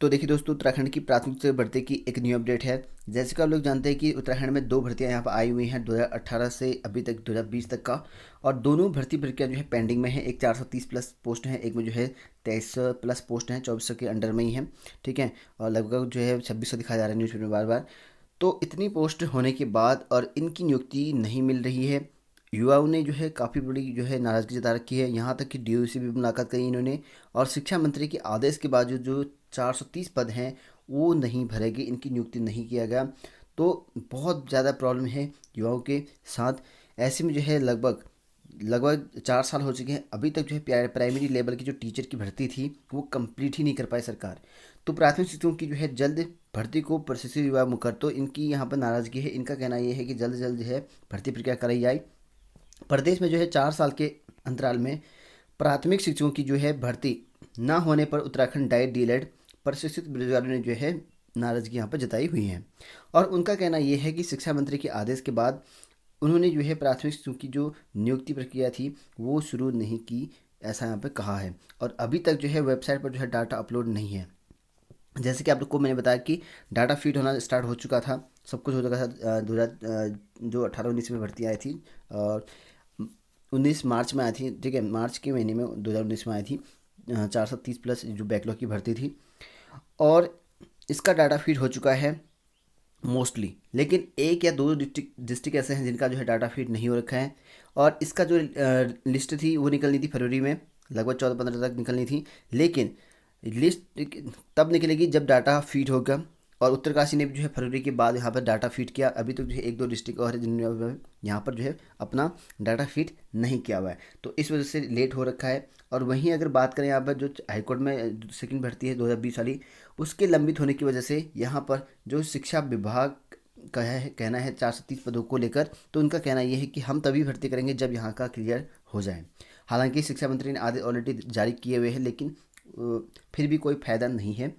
तो देखिए दोस्तों, उत्तराखंड की प्राथमिक से भर्ती की एक न्यू अपडेट है। जैसे कि आप लोग जानते हैं कि उत्तराखंड में दो भर्तियां यहाँ पर आई हुई हैं 2018 से अभी तक 2020 तक का। और दोनों भर्ती प्रक्रिया जो है पेंडिंग में है। एक 430 प्लस पोस्ट हैं, एक में जो है 2300 प्लस पोस्ट हैं, 2400 के अंडर में ही हैं। ठीक है। और लगभग जो है 2600 दिखाया जा रहा है न्यूज़पेपर में बार बार। तो इतनी पोस्ट होने के बाद और इनकी नियुक्ति नहीं मिल रही है, युवाओं ने जो है काफ़ी बड़ी जो है नाराज़गी जता रखी है। यहाँ तक कि डीओ से भी मुलाकात करी इन्होंने। और शिक्षा मंत्री के आदेश के बावजूद जो 430 पद हैं वो नहीं भरे गए, इनकी नियुक्ति नहीं किया गया। तो बहुत ज़्यादा प्रॉब्लम है युवाओं के साथ। ऐसे में जो है लगभग लगभग 4 साल हो चुके हैं, अभी तक जो है प्राइमरी लेवल की जो टीचर की भर्ती थी वो कंप्लीट ही नहीं कर पाई सरकार। तो प्राथमिक शिक्षकों की जो है जल्द भर्ती को प्रशासनिक विभाग मुकर, तो इनकी यहाँ पर नाराज़गी है। इनका कहना ये है कि जल्द से जल्द जो है भर्ती प्रक्रिया कराई जाए। प्रदेश में जो है 4 साल के अंतराल में प्राथमिक शिक्षकों की जो है भर्ती ना होने पर उत्तराखंड डाइट डीएलएड प्रशिक्षित बेरोजगारों ने जो है नाराज़गी यहाँ पर जताई हुई है। और उनका कहना यह है कि शिक्षा मंत्री के आदेश के बाद उन्होंने जो है प्राथमिक शिक्षकों की जो नियुक्ति प्रक्रिया थी वो शुरू नहीं की, ऐसा यहाँ पे कहा है। और अभी तक जो है वेबसाइट पर जो है डाटा अपलोड नहीं है। जैसे कि आप लोग को मैंने बताया कि डाटा फीड होना स्टार्ट हो चुका था, सब कुछ हो चुका था। 2000 जो 18-19 में भर्ती आई थी और 19 मार्च में आई थी। ठीक है, मार्च के महीने में 2019 में आई थी 430 प्लस जो बैकलॉग की भर्ती थी। और इसका डाटा फीड हो चुका है मोस्टली, लेकिन एक या दो डिस्ट्रिक्ट ऐसे हैं जिनका जो है डाटा फीड नहीं हो रखा है। और इसका जो लिस्ट थी वो निकलनी थी फरवरी में, लगभग 14-15 तक निकलनी थी। लेकिन लिस्ट तब निकलेगी जब डाटा फीड होगा। और उत्तरकाशी ने भी जो है फरवरी के बाद यहाँ पर डाटा फीड किया। अभी तक जो है एक दो डिस्ट्रिक्ट और है जिन्होंने यहाँ पर जो है अपना डाटा फीड नहीं किया हुआ है, तो इस वजह से लेट हो रखा है। और वहीं अगर बात करें यहाँ पर जो हाईकोर्ट में सेकंड भर्ती है 2020 वाली, उसके लंबित होने की वजह से यहाँ पर जो शिक्षा विभाग का है कहना है 430 पदों को लेकर, तो उनका कहना यह है कि हम तभी भर्ती करेंगे जब यहाँ का क्लियर हो जाए। हालांकि शिक्षा मंत्री ने आदेश ऑलरेडी जारी किए हुए हैं, लेकिन फिर भी कोई फायदा नहीं है।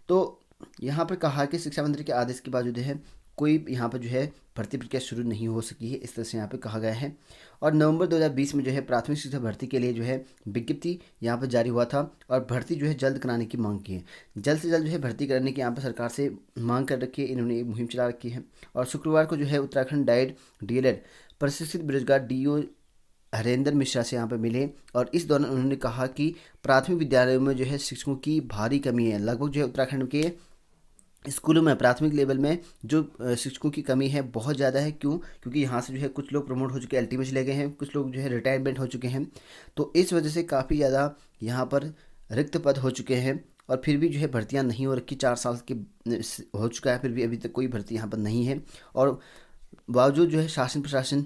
तो यहाँ पर कहा कि शिक्षा मंत्री के आदेश के बावजूद है कोई यहाँ पर जो है भर्ती प्रक्रिया शुरू नहीं हो सकी है, इस तरह से यहाँ पे कहा गया है। और नवंबर 2020 में जो है प्राथमिक शिक्षा भर्ती के लिए जो है विज्ञप्ति यहाँ पर जारी हुआ था और भर्ती जो है जल्द कराने की मांग की है। जल्द से जल्द जो है भर्ती करने की यहाँ पर सरकार से मांग कर रखी है, इन्होंने एक मुहिम चला रखी है। और शुक्रवार को जो है उत्तराखंड डाइट डीएलएड प्रशिक्षित बेरोजगार डीओ हरेंद्र मिश्रा से यहाँ पर मिले। और इस दौरान उन्होंने कहा कि प्राथमिक विद्यालयों में जो है शिक्षकों की भारी कमी है। लगभग जो है उत्तराखंड के स्कूलों में प्राथमिक लेवल में जो शिक्षकों की कमी है बहुत ज़्यादा है। क्यों? क्योंकि यहाँ से जो है कुछ लोग प्रमोट हो चुके हैं, एलटी में चले गए हैं, कुछ लोग जो है रिटायरमेंट हो चुके हैं। तो इस वजह से काफ़ी ज़्यादा यहाँ पर रिक्त पद हो चुके हैं। और फिर भी जो है भर्तियाँ नहीं हो रखी, 4 साल के हो चुका है, फिर भी अभी तक कोई भर्ती यहाँ पर नहीं है। और बावजूद जो है शासन प्रशासन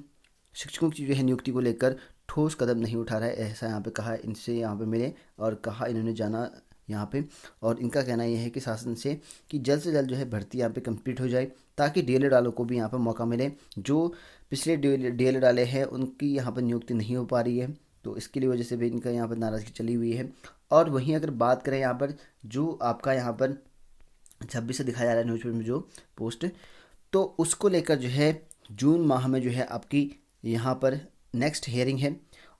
शिक्षकों की जो है नियुक्ति को लेकर ठोस कदम नहीं उठा रहा है, ऐसा यहाँ पे कहा है। इनसे यहाँ पे मिले और कहा, इन्होंने जाना यहाँ पे। और इनका कहना यह है कि शासन से कि जल्द से जल्द जो है भर्ती यहाँ पे कंप्लीट हो जाए, ताकि डीएलएड वालों को भी यहाँ पर मौका मिले। जो पिछले डीएलएड वाले हैं उनकी यहाँ पर नियुक्ति नहीं हो पा रही है, तो इसके लिए वजह से भी इनका यहाँ पर नाराज़गी चली हुई है। और वहीं अगर बात करें यहाँ पर जो आपका यहाँ पर 26 से दिखाया जा रहा है न्यूज़पेपर में जो पोस्ट, तो उसको लेकर जो है जून माह में जो है आपकी यहाँ पर नेक्स्ट हियरिंग है।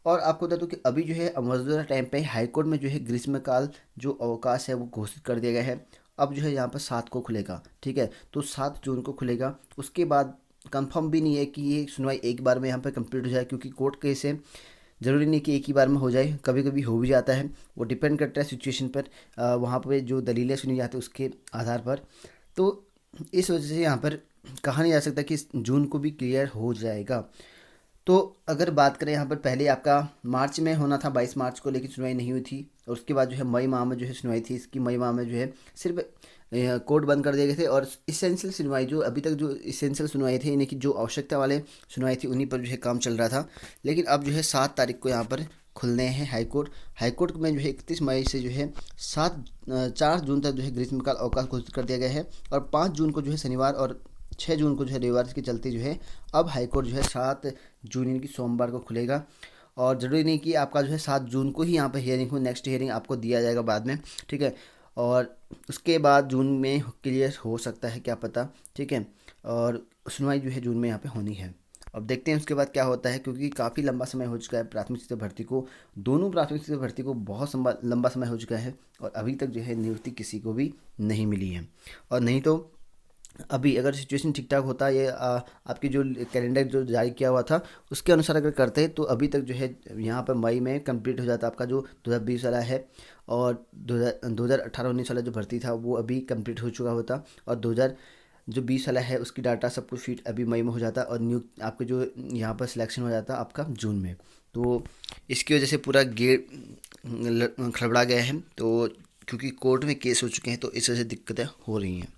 और आपको बता दूं कि अभी जो है मौजूदा टाइम पे हाईकोर्ट में जो है ग्रीष्मकाल जो अवकाश है वो घोषित कर दिया गया है। अब जो है यहाँ पर 7 को खुलेगा। ठीक है, तो 7 जून को खुलेगा। उसके बाद कंफर्म भी नहीं है कि ये सुनवाई एक बार में यहाँ पर कंप्लीट हो जाए, क्योंकि कोर्ट केस है, ज़रूरी नहीं कि एक ही बार में हो जाए, कभी कभी हो भी जाता है। वो डिपेंड करता है सिचुएशन पर, वहाँ पर जो दलीलें सुनी जाती है उसके आधार पर। तो इस वजह से यहाँ पर कहा नहीं जा सकता कि जून को भी क्लियर हो जाएगा। तो अगर बात करें यहाँ पर पहले आपका मार्च में होना था 22 मार्च को, लेकिन सुनवाई नहीं हुई थी। और उसके बाद जो है मई माह में जो है सुनवाई थी। इसकी मई माह में जो है सिर्फ कोर्ट बंद कर दिए गए थे। और इसेंशियल सुनवाई जो अभी तक जो इसेंशियल सुनवाई थी, यानी कि जो आवश्यकता वाले सुनवाई थी, उन्हीं पर जो है काम चल रहा था। लेकिन अब जो है 7 तारीख को यहाँ पर खुलने हैं हाईकोर्ट में जो है 31 मई से जो है 4 जून तक जो है ग्रीष्मकाल अवकाश घोषित कर दिया गया है। और 5 जून को जो है शनिवार और 6 जून को जो है रविवार के चलते जो है अब हाईकोर्ट जो है 7 जून यानी कि सोमवार को खुलेगा। और ज़रूरी नहीं कि आपका जो है 7 जून को ही यहाँ पर हियरिंग हो, नेक्स्ट हियरिंग आपको दिया जाएगा बाद में। ठीक है, और उसके बाद जून में क्लियर हो सकता है, क्या पता। ठीक है, और सुनवाई जो है जून में यहाँ पे होनी है। अब देखते हैं उसके बाद क्या होता है, क्योंकि काफ़ी लंबा समय हो चुका है प्राथमिक शिक्षक भर्ती को, दोनों प्राथमिक शिक्षक भर्ती को बहुत लंबा समय हो चुका है और अभी तक जो है नियुक्ति किसी को भी नहीं मिली है। और नहीं तो अभी अगर सिचुएशन ठीक ठाक होता, ये आपकी जो कैलेंडर जो जारी किया हुआ था उसके अनुसार अगर करते तो अभी तक जो है यहाँ पर मई में कंप्लीट हो जाता आपका जो 2020 वाला है, और 2018-19 वाला जो भर्ती था वो अभी कंप्लीट हो चुका होता, और 2000 जो 20 वाला है उसकी डाटा सब कुछ फीड अभी मई में हो जाता, और नियुक्त आपके जो यहाँ पर सिलेक्शन हो जाता आपका जून में। तो इसकी वजह से पूरा गेट खड़बड़ा गया है, तो क्योंकि कोर्ट में केस हो चुके हैं तो इस वजह से दिक्कतें हो रही हैं।